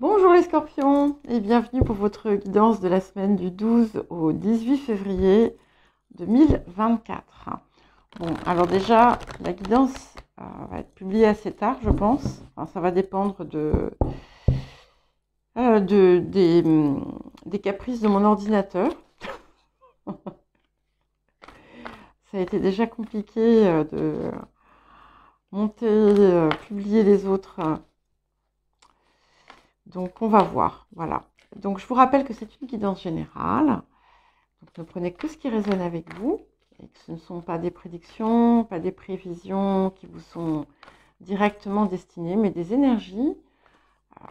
Bonjour les scorpions et bienvenue pour votre guidance de la semaine du 12 au 18 février 2024. Bon, alors déjà, la guidance va être publiée assez tard, je pense. Enfin, ça va dépendre des caprices de mon ordinateur. Ça a été déjà compliqué de monter, publier les autres. Donc on va voir, voilà. Donc je vous rappelle que c'est une guidance générale. Donc ne prenez que ce qui résonne avec vous et que ce ne sont pas des prédictions, pas des prévisions qui vous sont directement destinées, mais des énergies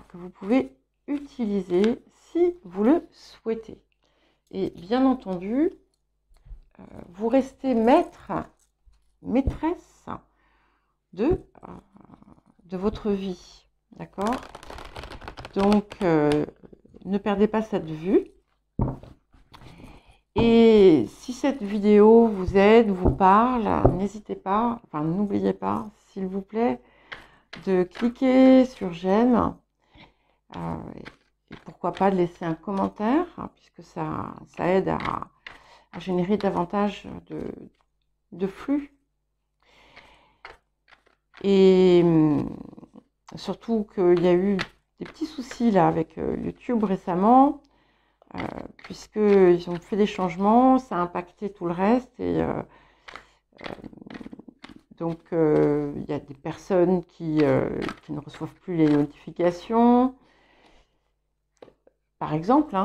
que vous pouvez utiliser si vous le souhaitez. Et bien entendu, vous restez maître, maîtresse de votre vie, d'accord? Donc, ne perdez pas cette vue. Et si cette vidéo vous aide, vous parle, n'hésitez pas, enfin n'oubliez pas, s'il vous plaît, de cliquer sur j'aime et pourquoi pas de laisser un commentaire, puisque ça aide à générer davantage de flux. Et surtout qu'il y a eu des petits soucis là avec YouTube récemment. Puisqu'ils ont fait des changements, ça a impacté tout le reste. Et donc, il y a des personnes qui ne reçoivent plus les notifications. Par exemple,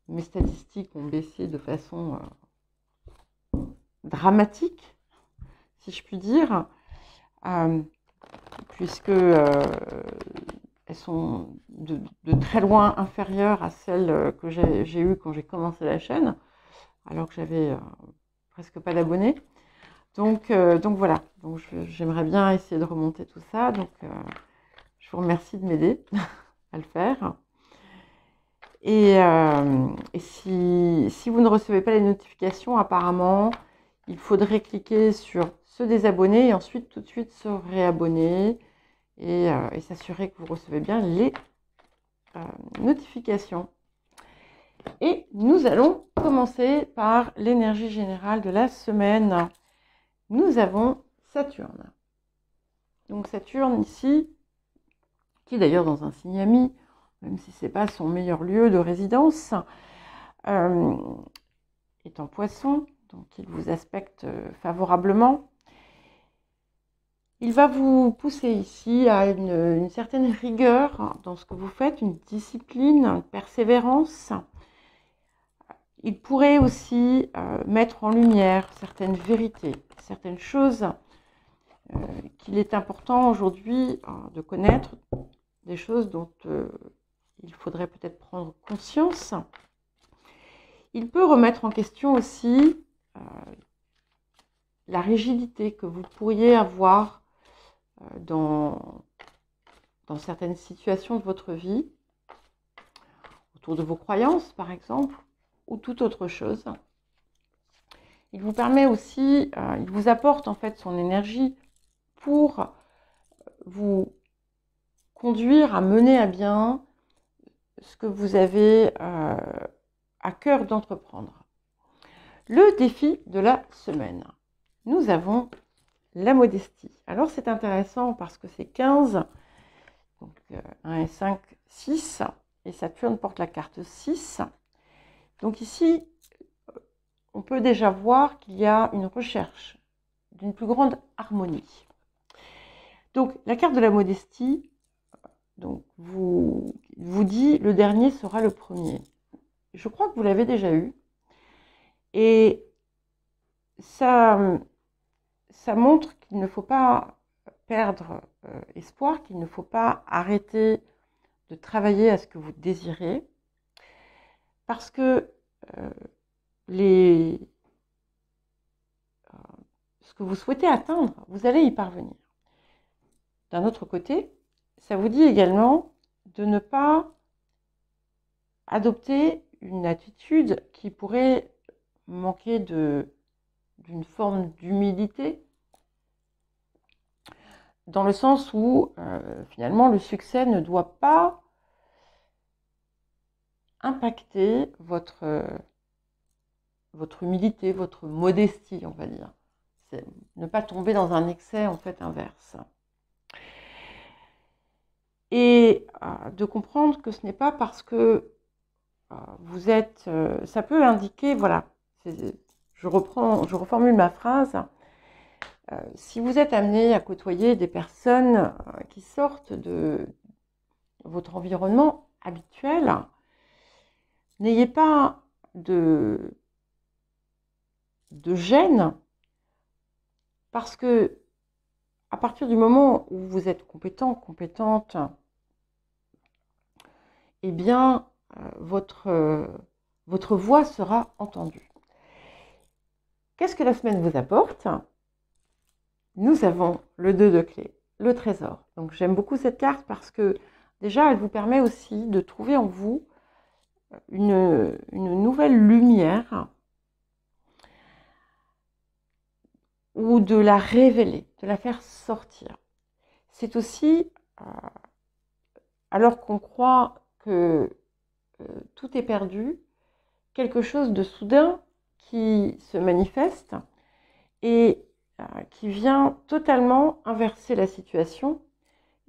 mes statistiques ont baissé de façon dramatique, si je puis dire, puisque elles sont de très loin inférieures à celles que j'ai eues quand j'ai commencé la chaîne, alors que j'avais presque pas d'abonnés. Donc voilà, donc j'aimerais bien essayer de remonter tout ça. Donc je vous remercie de m'aider à le faire. Et si vous ne recevez pas les notifications, apparemment, il faudrait cliquer sur se désabonner et ensuite tout de suite se réabonner et s'assurer que vous recevez bien les notifications. Et nous allons commencer par l'énergie générale de la semaine. Nous avons Saturne. Donc Saturne ici, qui est d'ailleurs dans un signe ami, même si ce n'est pas son meilleur lieu de résidence, est en Poisson, donc il vous aspecte favorablement. Il va vous pousser ici à une certaine rigueur dans ce que vous faites, une discipline, une persévérance. Il pourrait aussi mettre en lumière certaines vérités, certaines choses qu'il est important aujourd'hui de connaître, des choses dont il faudrait peut-être prendre conscience. Il peut remettre en question aussi la rigidité que vous pourriez avoir dans certaines situations de votre vie, autour de vos croyances par exemple, ou toute autre chose. Il vous permet aussi, il vous apporte en fait son énergie pour vous conduire à mener à bien ce que vous avez à cœur d'entreprendre. Le défi de la semaine. Nous avons la modestie. Alors c'est intéressant parce que c'est 15, donc 1 et 5, 6, et Saturne porte la carte 6. Donc ici, on peut déjà voir qu'il y a une recherche d'une plus grande harmonie. Donc la carte de la modestie, donc, vous dit le dernier sera le premier. Je crois que vous l'avez déjà eu. Et ça montre qu'il ne faut pas perdre espoir, qu'il ne faut pas arrêter de travailler à ce que vous désirez. Parce que ce que vous souhaitez atteindre, vous allez y parvenir. D'un autre côté, ça vous dit également de ne pas adopter une attitude qui pourrait manquer d'une forme d'humilité, dans le sens où finalement le succès ne doit pas impacter votre humilité, votre modestie, on va dire. C'est ne pas tomber dans un excès en fait inverse. Et de comprendre que ce n'est pas parce que vous êtes... ça peut indiquer, voilà, je reformule ma phrase. Si vous êtes amené à côtoyer des personnes qui sortent de votre environnement habituel, n'ayez pas de gêne, parce que à partir du moment où vous êtes compétent, compétente, eh bien, votre voix sera entendue. Qu'est-ce que la semaine vous apporte? Nous avons le 2 de clé, le trésor. Donc j'aime beaucoup cette carte parce que déjà, elle vous permet aussi de trouver en vous une nouvelle lumière ou de la révéler, de la faire sortir. C'est aussi, alors qu'on croit que tout est perdu, quelque chose de soudain qui se manifeste et qui vient totalement inverser la situation.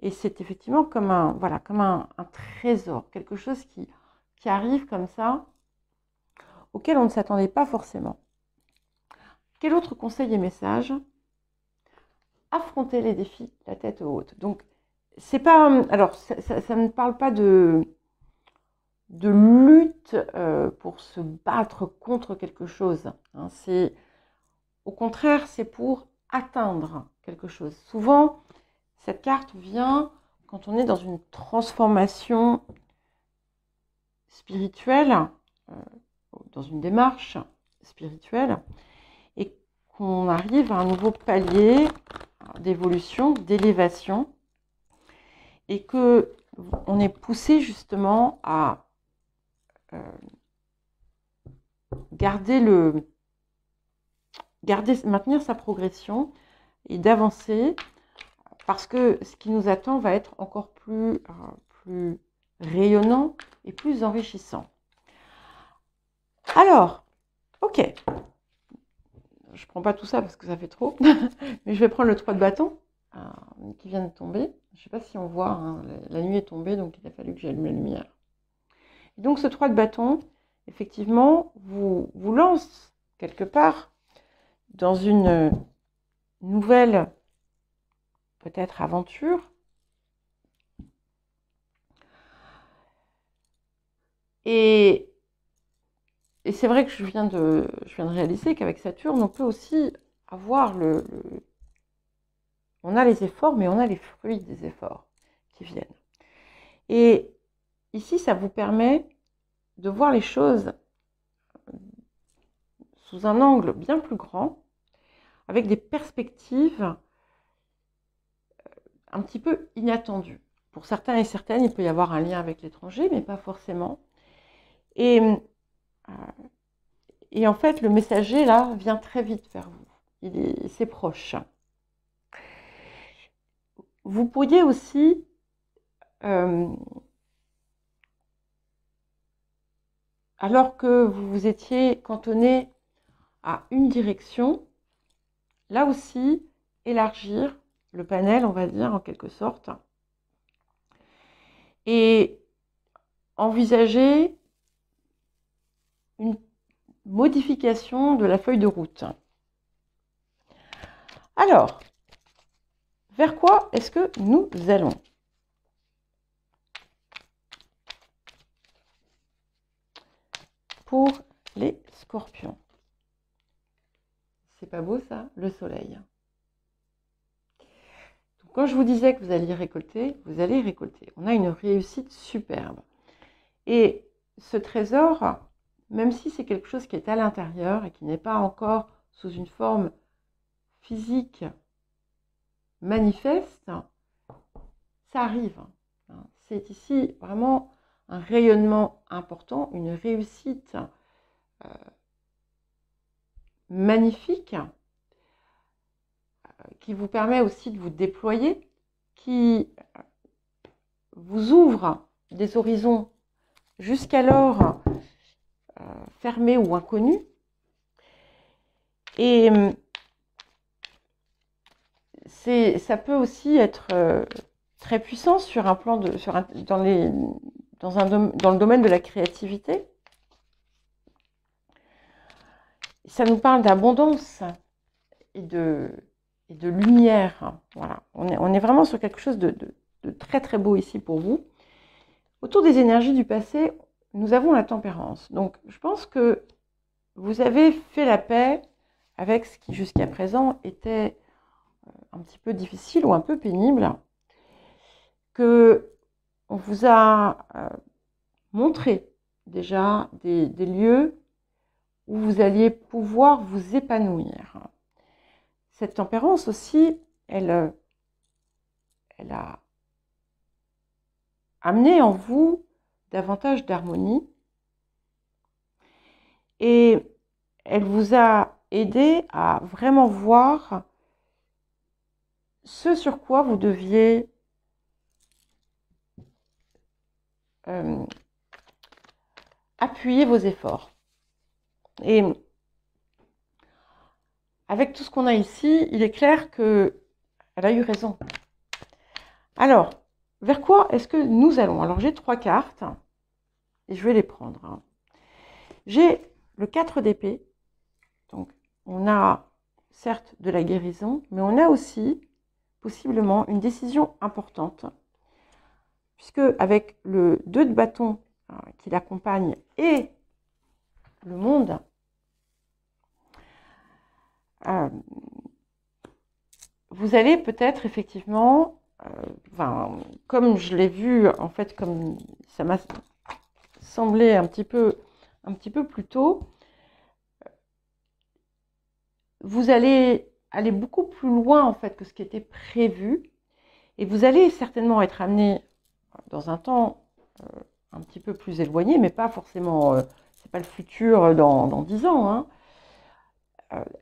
Et c'est effectivement comme un trésor, quelque chose qui arrive comme ça, auquel on ne s'attendait pas forcément. Quel autre conseil et message? Affronter les défis la tête haute. Donc, c'est pas... Alors, ça ne parle pas de lutte pour se battre contre quelque chose. Hein. Au contraire, c'est pour atteindre quelque chose. Souvent, cette carte vient quand on est dans une transformation spirituelle, dans une démarche spirituelle, et qu'on arrive à un nouveau palier d'évolution, d'élévation, et que on est poussé justement à maintenir sa progression et d'avancer, parce que ce qui nous attend va être encore plus rayonnant et plus enrichissant. Alors, ok, je ne prends pas tout ça parce que ça fait trop, mais je vais prendre le 3 de bâton qui vient de tomber. Je ne sais pas si on voit, hein, la nuit est tombée, donc il a fallu que j'allume la lumière. Et donc ce 3 de bâton, effectivement, vous lance quelque part dans une nouvelle, peut-être, aventure. Et c'est vrai que je viens de réaliser qu'avec Saturne, on peut aussi avoir on a les efforts, mais on a les fruits des efforts qui viennent. Et ici, ça vous permet de voir les choses sous un angle bien plus grand, avec des perspectives un petit peu inattendues. Pour certains et certaines, il peut y avoir un lien avec l'étranger, mais pas forcément. Et en fait, le messager, là, vient très vite vers vous. C'est proche. Vous pourriez aussi alors que vous vous étiez cantonné à une direction, là aussi, élargir le panel, on va dire, en quelque sorte, et envisager une modification de la feuille de route. Alors, vers quoi est-ce que nous allons? Pour les scorpions. C'est pas beau ça? Le soleil. Donc, quand je vous disais que vous alliez récolter, vous allez récolter. On a une réussite superbe. Et ce trésor, même si c'est quelque chose qui est à l'intérieur et qui n'est pas encore sous une forme physique manifeste, ça arrive. C'est ici vraiment un rayonnement important, une réussite magnifique qui vous permet aussi de vous déployer, qui vous ouvre des horizons jusqu'alors fermés ou inconnus. Et ça peut aussi être très puissant sur un plan dans le domaine de la créativité. Ça nous parle d'abondance et de lumière. Voilà. On est vraiment sur quelque chose de très très beau ici pour vous. Autour des énergies du passé, nous avons la tempérance. Donc je pense que vous avez fait la paix avec ce qui jusqu'à présent était un petit peu difficile ou un peu pénible, que on vous a montré déjà des lieux où vous alliez pouvoir vous épanouir. Cette tempérance aussi, elle a amené en vous davantage d'harmonie et elle vous a aidé à vraiment voir ce sur quoi vous deviez appuyer vos efforts. Et avec tout ce qu'on a ici, il est clair qu'elle a eu raison. Alors, vers quoi est-ce que nous allons? Alors, j'ai 3 cartes et je vais les prendre. J'ai le 4 d'épée. Donc, on a certes de la guérison, mais on a aussi possiblement une décision importante. Puisque avec le 2 de bâton qui l'accompagne et le monde, vous allez peut-être effectivement, comme je l'ai vu, en fait, comme ça m'a semblé un petit peu plus tôt, vous allez aller beaucoup plus loin en fait que ce qui était prévu, et vous allez certainement être amené dans un temps un petit peu plus éloigné, mais pas forcément, c'est pas le futur dans 10 ans, hein,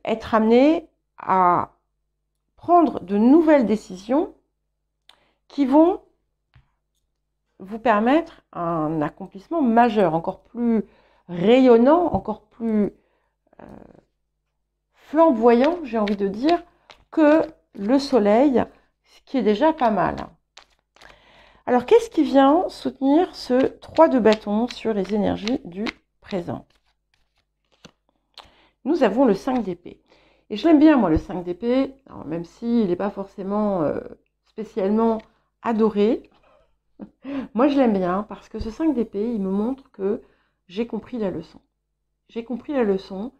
être amené à prendre de nouvelles décisions qui vont vous permettre un accomplissement majeur, encore plus rayonnant, encore plus flamboyant, j'ai envie de dire, que le soleil, ce qui est déjà pas mal. Alors, qu'est-ce qui vient soutenir ce 3 de bâton sur les énergies du présent? Nous avons le 5 d'épée. Et je l'aime bien, moi, le 5 d'épée, même s'il n'est pas forcément spécialement adoré. Moi, je l'aime bien parce que ce 5 d'épée, il me montre que j'ai compris la leçon. J'ai compris la leçon,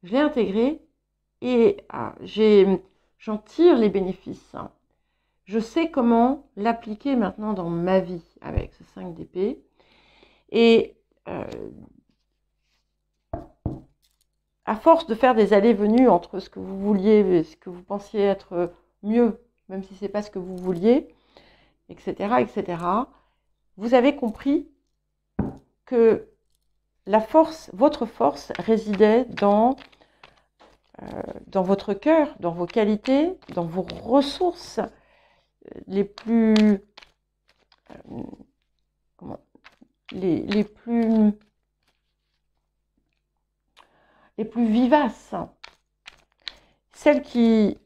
je l'ai intégrée et j'en tire les bénéfices. Je sais comment l'appliquer maintenant dans ma vie avec ce 5 d'épée. Et à force de faire des allées-venues entre ce que vous vouliez et ce que vous pensiez être mieux, même si ce n'est pas ce que vous vouliez, etc., etc., vous avez compris que votre force résidait dans votre cœur, dans vos qualités, dans vos ressources les plus les plus vivaces, celles qui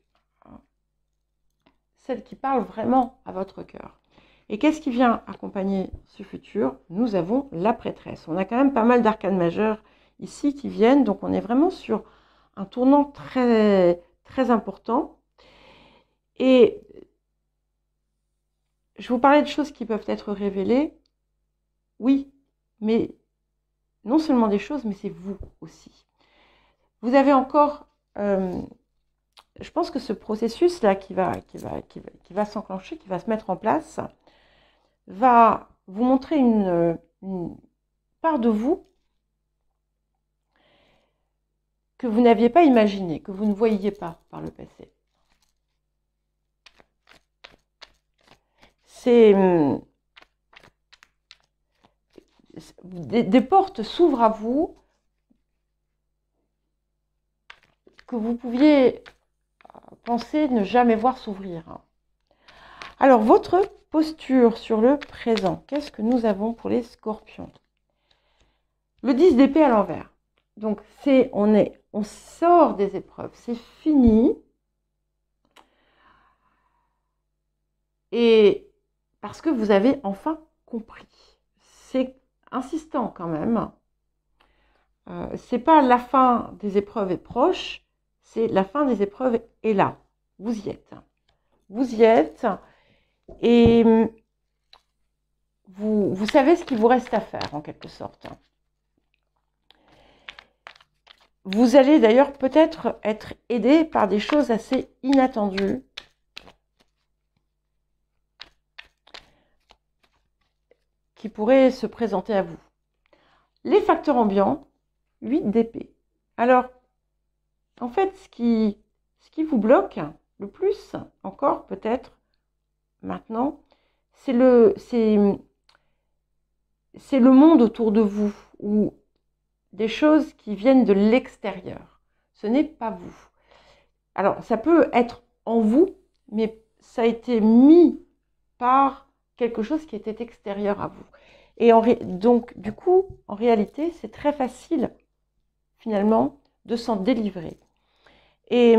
parlent vraiment à votre cœur. Et qu'est-ce qui vient accompagner ce futur? Nous avons la prêtresse. On a quand même pas mal d'arcanes majeures ici qui viennent, donc on est vraiment sur un tournant très, très important. Et je vous parlais de choses qui peuvent être révélées. Oui, mais non seulement des choses, mais c'est vous aussi. Vous avez encore, je pense que ce processus-là qui va s'enclencher, qui va se mettre en place, va vous montrer une part de vous que vous n'aviez pas imaginée, que vous ne voyiez pas par le passé. C'est des portes s'ouvrent à vous que vous pouviez pensez ne jamais voir s'ouvrir. Alors, votre posture sur le présent, qu'est-ce que nous avons pour les scorpions? Le 10 d'épée à l'envers. Donc, on sort des épreuves, c'est fini. Et parce que vous avez enfin compris. C'est insistant quand même. C'est pas la fin des épreuves est proche, c'est la fin des épreuves est là. Vous y êtes. Vous y êtes et vous savez ce qu'il vous reste à faire en quelque sorte. Vous allez d'ailleurs peut-être être aidé par des choses assez inattendues. Qui pourraient se présenter à vous. Les facteurs ambiants, 8 d'épée. Alors, en fait, ce qui vous bloque le plus, encore peut-être, maintenant, c'est le monde autour de vous, ou des choses qui viennent de l'extérieur. Ce n'est pas vous. Alors, ça peut être en vous, mais ça a été mis par quelque chose qui était extérieur à vous. Et donc, du coup, en réalité, c'est très facile, finalement, de s'en délivrer. Et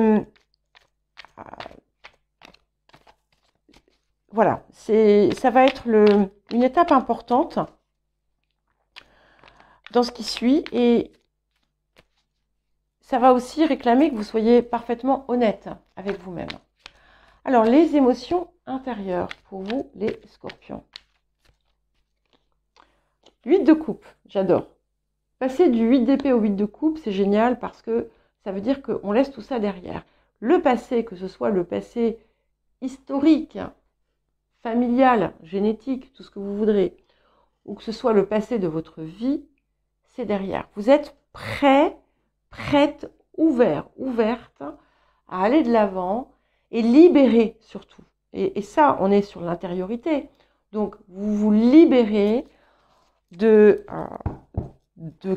voilà, ça va être une étape importante dans ce qui suit. Et ça va aussi réclamer que vous soyez parfaitement honnête avec vous-même. Alors, les émotions intérieures pour vous, les scorpions. 8 de coupe, j'adore. Passer du 8 d'épée au 8 de coupe, c'est génial parce que ça veut dire qu'on laisse tout ça derrière. Le passé, que ce soit le passé historique, familial, génétique, tout ce que vous voudrez, ou que ce soit le passé de votre vie, c'est derrière. Vous êtes prêt, prête, ouvert, ouverte à aller de l'avant et libérer surtout. Et ça, on est sur l'intériorité. Donc, vous vous libérez de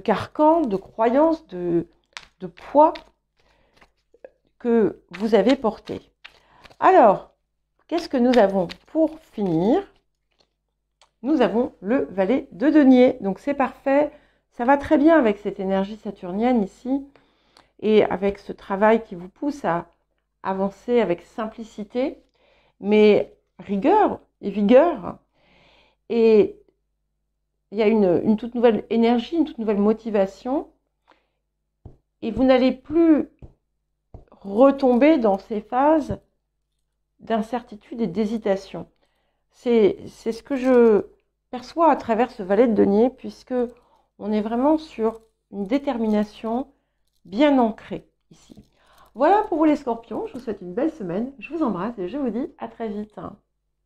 carcans, de croyances, de poids que vous avez porté. Alors, qu'est-ce que nous avons pour finir? Nous avons le valet de denier. Donc, c'est parfait. Ça va très bien avec cette énergie saturnienne ici et avec ce travail qui vous pousse à avancer avec simplicité, mais rigueur et vigueur. Et il y a une toute nouvelle énergie, une toute nouvelle motivation. Et vous n'allez plus retomber dans ces phases d'incertitude et d'hésitation. C'est ce que je perçois à travers ce valet de denier, puisque on est vraiment sur une détermination bien ancrée ici. Voilà pour vous les scorpions, je vous souhaite une belle semaine, je vous embrasse et je vous dis à très vite.